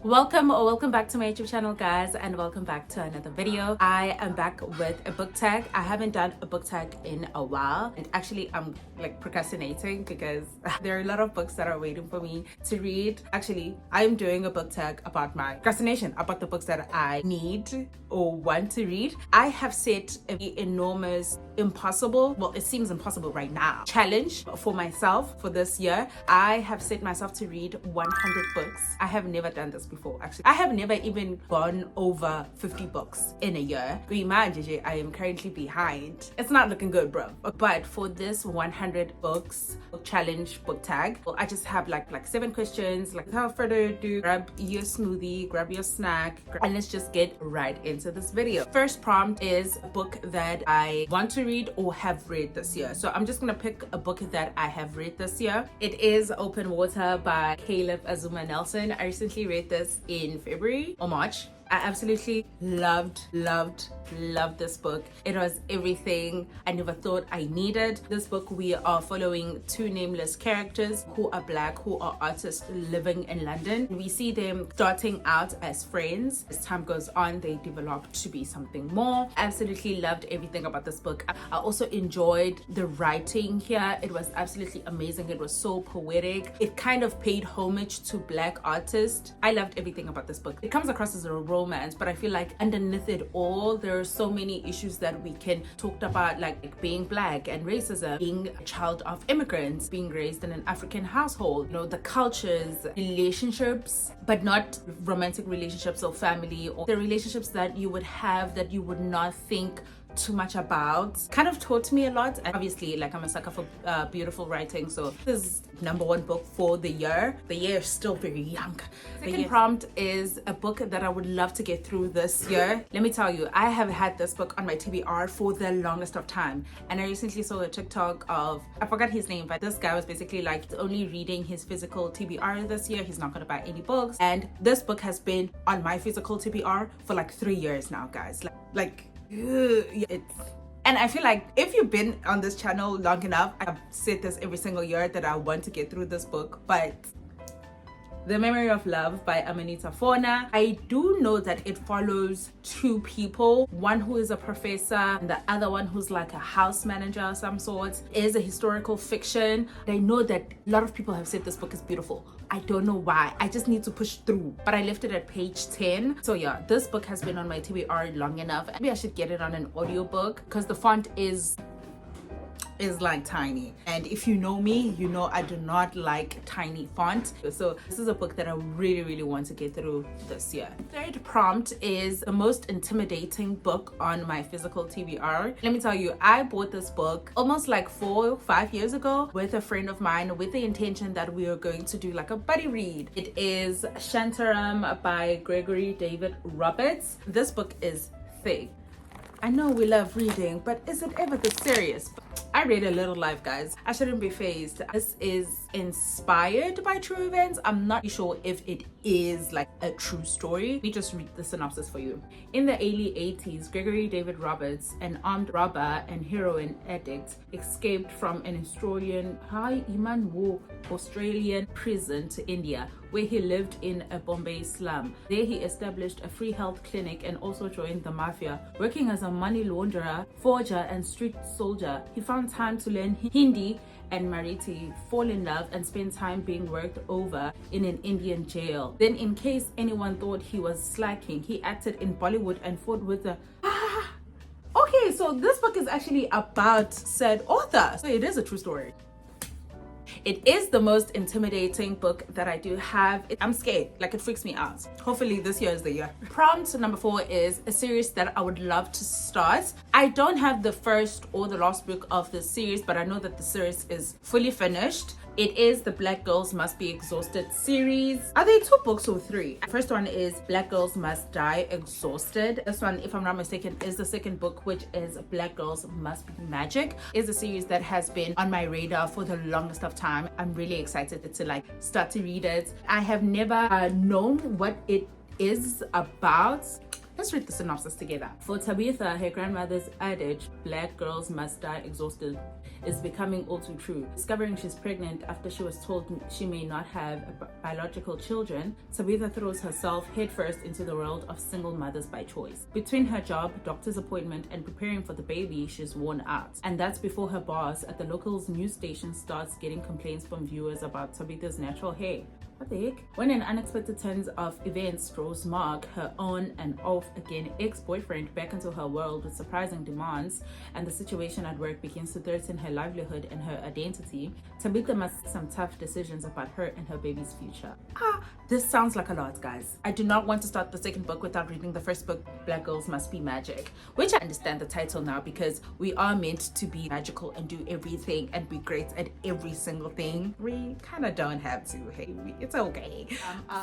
Welcome or welcome back to my YouTube channel, guys, and welcome back to another video. I am back with a book tag. I haven't done a book tag in a while, and actually I'm like procrastinating because there are a lot of books that are waiting for me to read. Actually, I'm doing a book tag about my procrastination, about the books that I need or want to read. I have set an enormous impossible, well, it seems impossible right now, challenge for myself for this year. I have set myself to read 100 books. I have never done this before, actually. I have never even gone over 50 books in a year. Imagine, I am currently behind. It's not looking good, bro. But for this 100 books challenge book tag, well, I just have like 7 questions. Like, without further ado, grab your smoothie, grab your snack, and let's just get right into this video. First prompt is a book that I want to read or have read this year. So I'm just gonna pick a book that I have read this year. It is Open Water by Caleb Azuma Nelson. I recently read this in February or March. I absolutely loved this book. It was everything I never thought I needed. This book, we are following 2 nameless characters who are black, who are artists living in London. We see them starting out as friends. As time goes on, they develop to be something more. Absolutely loved everything about this book. I also enjoyed the writing here. It was absolutely amazing. It was so poetic. It kind of paid homage to black artists. I loved everything about this book. It comes across as a romance, but I feel like underneath it all, there are so many issues that we can talk about, like being black and racism, being a child of immigrants, being raised in an African household, you know, the cultures, relationships, but not romantic relationships or family, or the relationships that you would have that you would not think too much about. Kind of taught me a lot. And obviously, like, I'm a sucker for beautiful writing, so this is #1 book for the year. The year is still very young. Second prompt is a book that I would love to get through this year. Let me tell you, I have had this book on my TBR for the longest of time, and I recently saw a TikTok of, I forgot his name, but this guy was basically like only reading his physical TBR this year. He's not gonna buy any books, and this book has been on my physical TBR for like 3 years now, guys. And I feel like if you've been on this channel long enough, I've said this every single year that I want to get through this book. But The Memory of Love by Amanita Fona, I do know that it follows 2 people, one who is a professor and the other one who's like a house manager of some sort. It is a historical fiction. I know that a lot of people have said this book is beautiful. I don't know why. I just need to push through. But I left it at page 10. So yeah, this book has been on my TBR long enough. Maybe I should get it on an audiobook because the font is like tiny, and if you know me, you know I do not like tiny font. So this is a book that I really want to get through this year. Third prompt is the most intimidating book on my physical TBR. Let me tell you, I bought this book almost like 4 or 5 years ago with a friend of mine with the intention that we are going to do like a buddy read. It is Shantum by Gregory David Roberts. This book is thick. I know we love reading, but is it ever this serious? I read a little life, guys. I shouldn't be phased. This is inspired by true events. I'm not sure if it is like a true story. Let me just read the synopsis for you. In the early 80s, Gregory David Roberts, an armed robber and heroin addict, escaped from an Australian prison to India, where he lived in a Bombay slum. There he established a free health clinic and also joined the mafia. Working as a money launderer, forger and street soldier, he found time to learn Hindi and Marathi, fall in love, and spend time being worked over in an Indian jail. Then, in case anyone thought he was slacking, he acted in Bollywood and fought with the Okay, so this book is actually about said author. So it is a true story. It is the most intimidating book that I do have. I'm scared, like it freaks me out. Hopefully this year is the year. Prompt #4 is a series that I would love to start. I don't have the first or the last book of this series, but I know that the series is fully finished. It is the Black Girls Must Be Exhausted series. Are they 2 books or 3? The first one is Black Girls Must Die Exhausted. This one, if I'm not mistaken, is the second book, which is Black Girls Must Be Magic. It's a series that has been on my radar for the longest of time. I'm really excited to like start to read it. I have never known what it is about. Let's read the synopsis together. For Tabitha, her grandmother's adage, "Black girls must die exhausted," is becoming all too true. Discovering she's pregnant after she was told she may not have biological children, Tabitha throws herself headfirst into the world of single mothers by choice. Between her job, doctor's appointment, and preparing for the baby, she's worn out. And that's before her boss at the local news station starts getting complaints from viewers about Tabitha's natural hair. What the heck? When an unexpected turn of events throws Mark, her on and off again ex-boyfriend, back into her world with surprising demands, and the situation at work begins to threaten her livelihood and her identity, Tabitha must make some tough decisions about her and her baby's future. This sounds like a lot, guys. I do not want to start the second book without reading the first book, Black Girls Must Be Magic, which I understand the title now because we are meant to be magical and do everything and be great at every single thing. We kind of don't have to, hey, it's okay.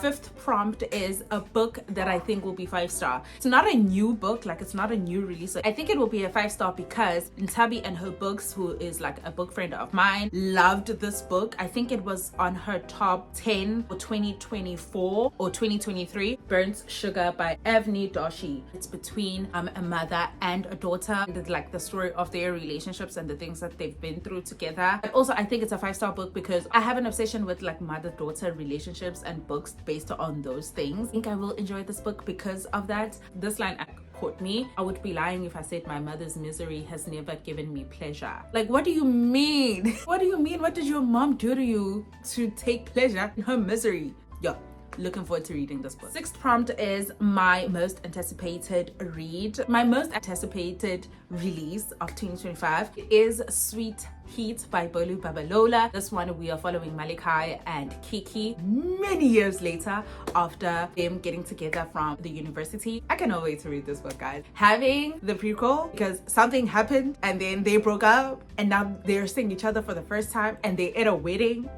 Fifth prompt is a book that I think will be 5-star. It's not a new book, like it's not a new release. I think it will be a 5-star because Ntabi and her books, who is like a book friend of mine, loved this book. I think it was on her top 10 for 2024 or 2023. Burnt Sugar by Avni Doshi. It's between a mother and a daughter, and like the story of their relationships and the things that they've been through together. But also I think it's a 5-star book because I have an obsession with like mother-daughter relationships and books based on those things. I think I will enjoy this book because of that. This line caught me. I would be lying if I said my mother's misery has never given me pleasure. Like, what do you mean? What do you mean? What did your mom do to you to take pleasure in her misery? Yeah, looking forward to reading this book. Sixth prompt is my most anticipated read. My most anticipated release of 2025 is Sweet Heat by Bolu Babalola. This one we are following Malachi and Kiki many years later after them getting together from the university. I cannot wait to read this book, guys. Having the prequel because something happened and then they broke up and now they're seeing each other for the first time and they're at a wedding.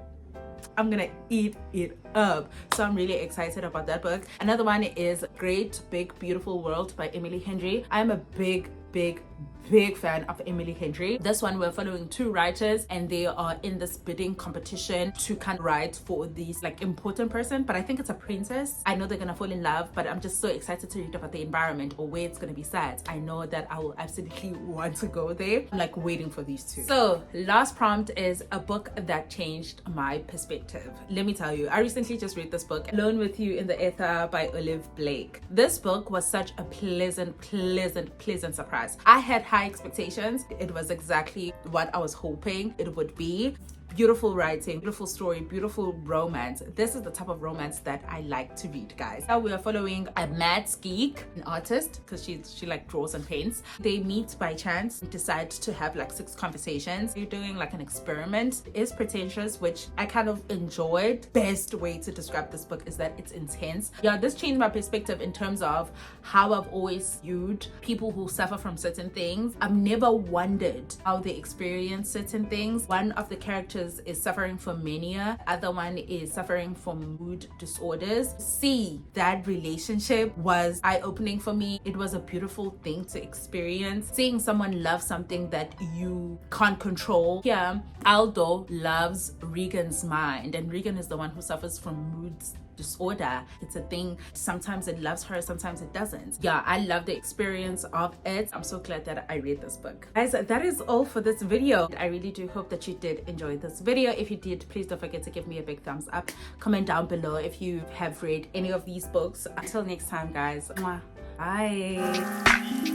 I'm gonna eat it up. So I'm really excited about that book. Another one is Great Big Beautiful World by Emily Henry. I'm a big fan of Emily Henry. This one we're following 2 writers and they are in this bidding competition to kind of write for these like important person, but I think it's a princess. I know they're gonna fall in love, but I'm just so excited to read about the environment or where it's gonna be set. I know that I will absolutely want to go there. I'm like waiting for these 2. So last prompt is a book that changed my perspective. Let me tell you, I recently just read this book, Alone with You in the Ether by Olive Blake. This book was such a pleasant surprise. I had high expectations. It was exactly what I was hoping it would be. Beautiful writing, beautiful story, beautiful romance. This is the type of romance that I like to read, guys. Now we are following a mad geek, an artist, because she like draws and paints. They meet by chance and decide to have like 6 conversations. They're doing like an experiment. It is pretentious, which I kind of enjoyed. Best way to describe this book is that it's intense. Yeah, this changed my perspective in terms of how I've always viewed people who suffer from certain things. I've never wondered how they experience certain things. One of the characters is suffering from mania, other one is suffering from mood disorders. See, that relationship was eye-opening for me. It was a beautiful thing to experience. Seeing someone love something that you can't control. Here, Aldo loves Regan's mind, and Regan is the one who suffers from mood disorder. It's a thing. Sometimes it loves her, sometimes it doesn't. Yeah, I love the experience of it. I'm so glad that I read this book. Guys, that is all for this video. I really do hope that you did enjoy this video. If you did, please don't forget to give me a big thumbs up. Comment down below if you have read any of these books. Until next time, guys. Mwah. Bye.